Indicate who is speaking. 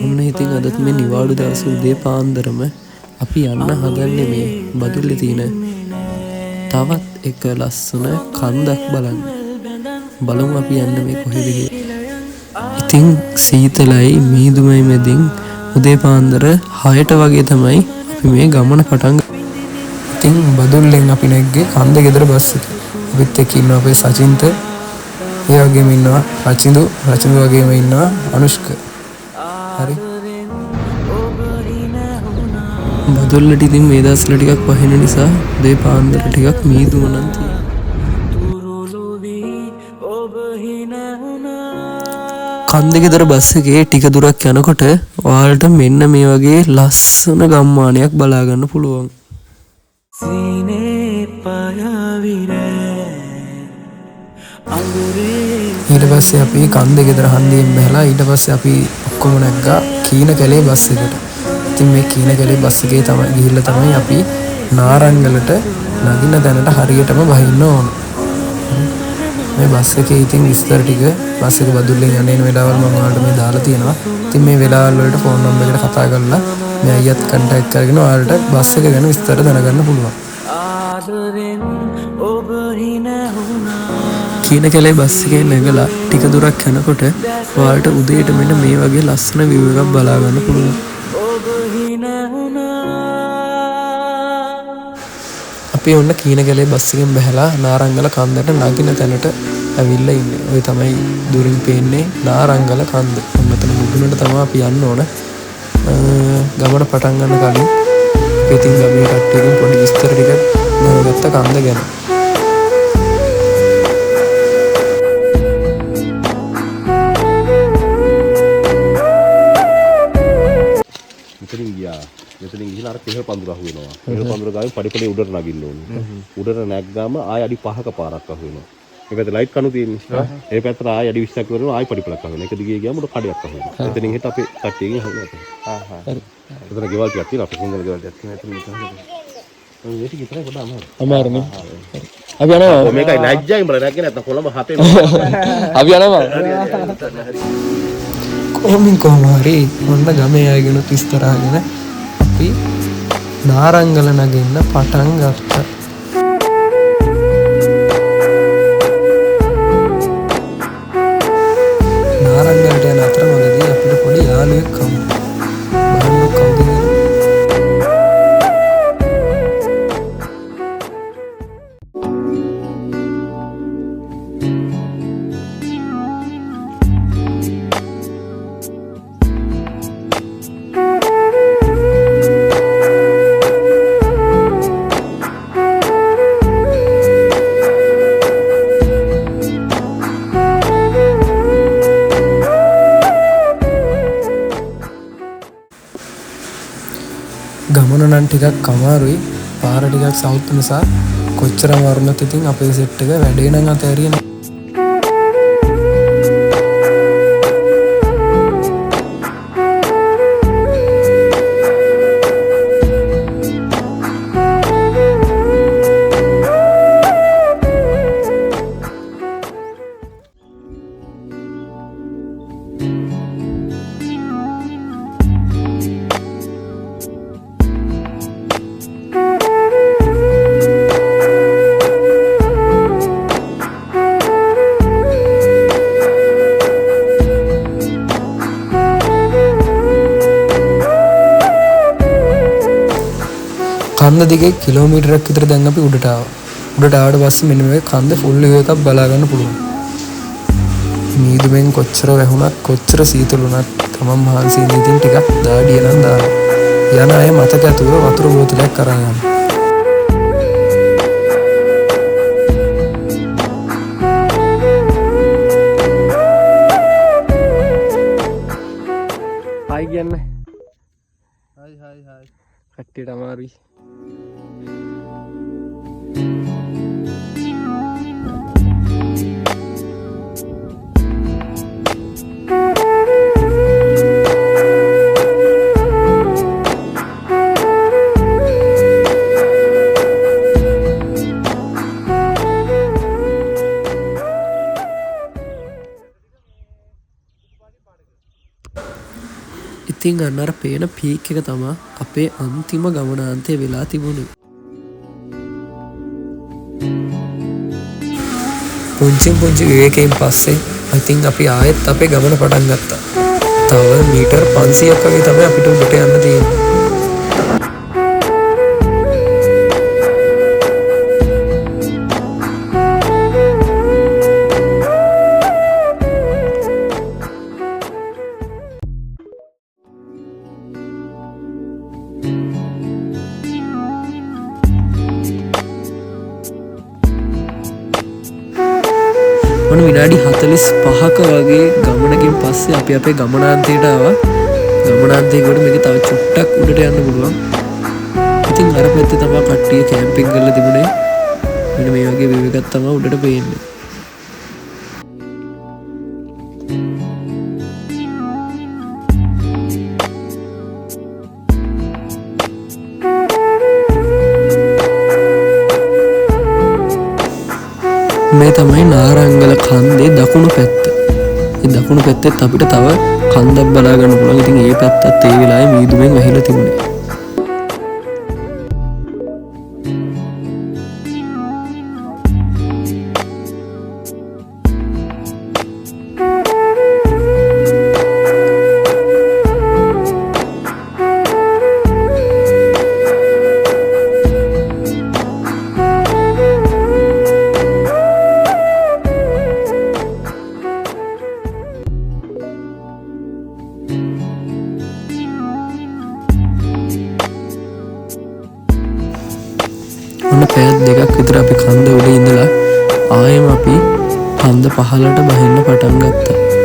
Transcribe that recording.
Speaker 1: ඔන්න ඉතින් අදත් මේ නිවාඩු දවසේ උදේ පාන්දරම අපි යන්න හදන්නේ මේ බදුල්ලේ තියෙන තවත් එක ලස්සන කන්දක් බලන්න. බලමු අපි යන්න මේ කොහෙද කියලා. ඉතින් සීතලයි මීදුමයි මැදින් උදේ පාන්දර 6ට වගේ තමයි අපි මේ ගමන පටන් ගන්නේ. ඉතින් බදුල්ලෙන් අපි නැග්ගේ කන්ද ගෙදර බස් එක. අපිත් එක්ක ඉන්නවා අපේ සචින්ත. ඒ වගේම ඉන්නවා රචින්දු වගේම ඉන්නවා අනුෂ්ක. හරි. බදුල්ලට ඉතින් මේ දවස්වල ටිකක් පහින නිසා උදේ පාන්දර ටිකක් මීදුම නම් තියෙනවා. කන්ද ගෙදර බස් එකේ ටික දුරක් යනකොට ඔයාලට මෙන්න මේ වගේ ලස්සන ගම්මානයක් බලා ගන්න පුළුවන්. ඊට පස්සේ අපි කන්ද ගෙදර හන්දියෙන් බැලලා ඊට පස්සේ අපි ඔක්කොම නැග්ගා කීන කැලේ බස් එකට. ඉතින් මේ කීන කැලේ බස් එකේ තමයි ගිහිල්ලා තමයි අපි නාරංගලට නගින්න තැනට හරියටම බහින්න ඕන. මේ බස් එකේ ඉතින් විස්තර ටික බස් එක බදුල්ලෙන් යන වෙලාවල් මම ඔයාලට මේ දාලා තියෙනවා. ඉතින් මේ වෙලාවල් වලට ෆෝන් නම්බර් එකට කතා කරලා මේ අයියත් කන්ටැක්ට් කරගෙන ඔයාලට බස් එක ගැන විස්තර දැනගන්න පුළුවන්. කීන කැලේ බස් එකේ නැගලා ටික දුරක් යනකොට ඔයාලට උදේට මෙන්න මේ වගේ ලස්සන view එකක් බලා ගන්න පුළුවන්. අපි ඔන්න කීන කැලේ බස් එකෙන් බැහැලා නාරංගල කන්දට නගින තැනට ඇවිල්ලා ඉන්නේ. ඔය තමයි දුරින් පේන්නේ නාරංගල කන්ද. මෙතන මුදුනට තමයි අපි යන්න ඕන. ගමන පටන් ගන්න කලින් ඉතින් ගමේ කට්ටියකින් පොඩි විස්තර ටිකක් දැනගත්ත කන්ද ගැන.
Speaker 2: මෙතනින් ගිහින් අර කෙහෙල් පඳුර අහු වෙනවා. කෙහෙල් පඳුර ගාවින් පඩිපඩේ උඩට නගින්න ඕනේ. උඩට නැග්ගාම ආය අඩි 5ක පාරක් අහු වෙනවා. මේ පැත්තේ ලයිට් කණු තියෙන්නේ. ඒ පැත්තට ආය අඩි 20ක් කරනවා ආය පඩිපලක් අහු වෙනවා. එක දිගේ ගියාම උඩ කඩයක් අහු වෙනවා. එතනින් හිට අපේ කට්ටියකින් අහුවෙනවා. හරි. එතන ගෙවල් ටිකක් තියෙනවා. අපේ සිංගල් ගෙවල් ටිකක් තියෙනවා. එතන ඉතින් මේ ටික විතරයි පොඩ්ඩක් අමාරුයි.
Speaker 1: අමාරුනේ. අපි යනවා.
Speaker 2: මේකයි ලැජ්ජයි උඹලා නැග්ගේ නැත්නම් කොළඹ හතේ.
Speaker 1: අපි යනවා. කොහොම හරි මොන්න ගමේ ආගෙන විස්තර අහගෙන අපි නාරංගල නගින්න පටන් ගත්තා. නාරංගලට යන අතරමඟදී අපිට පොඩි යාළුවෙක් හම්බ වුණා. බලන්න කවුද කියලා. ගමන නම් ටිකක් අමාරුයි. පාර ටිකක් සවුත් නිසා කොච්චර අමාරුනත් ඉතින් අපේ සෙට් එක වැඩේ නම් අතෑරියේ නෑ. කන්ද දිගේ කිලෝමීටරයක් විතර දැන් අපි උඩට ආවා. උඩට ආවට පස්සේ මෙන්න මේ කන්ද ෆුල් view එකක් බලා ගන්න පුළුවන්. මීදුමෙන් කොච්චර වැහුණත් කොච්චර සීතල වුණත් තමන් මහන්සි වෙන ඉතින් ටිකක් දාඩිය නම් දානවා. යන අය මතක ඇතුව වතුර බෝතලයක් අරන් යන්න. හයි කියන්නේ. හයි. කට්ටියට අමාරුයි. ඉතින් අන්න අර පේන පීක් එක තමා අපේ අන්තිම ගමනාන්තය වෙලා තිබුණේ. පුංචි විවේකයෙන් පස්සේ ඉතින් අපි ආයෙත් අපේ ගමන පටන් ගත්තා. තව මීටර් 500ක් වගේ තමයි අපිට උඩට යන්න තියෙන්නේ. විනාඩි 45ක වගේ ගමනකින් පස්සේ අපි අපේ ගමනාන්තයට ආවා. ගමනාන්තයකට මේක තව චුට්ටක් උඩට යන්න පුළුවන්. ඉතින් අර පැත්තේ තමයි කට්ටිය කැම්පින් කරලා තිබුණේ. මෙන්න මේ වගේ view එකක් තමයි උඩට පේන්නේ. මේ තමයි නාරංගල කන්දේ දකුණු පැත්ත. ඒ දකුණු පැත්තෙත් අපිට තව කන්දක් බලා ගන්න පුළුවන්. ඉතින් මේ පැත්තත් ඒ වෙලාවේ මීදුමෙන් වැහිලා තිබුණේ. ඔන්න පැය දෙකක් විතර අපි කන්ද උඩ ඉඳලා ආයෙම අපි කන්ද පහළට බහින්න පටන් ගත්තා.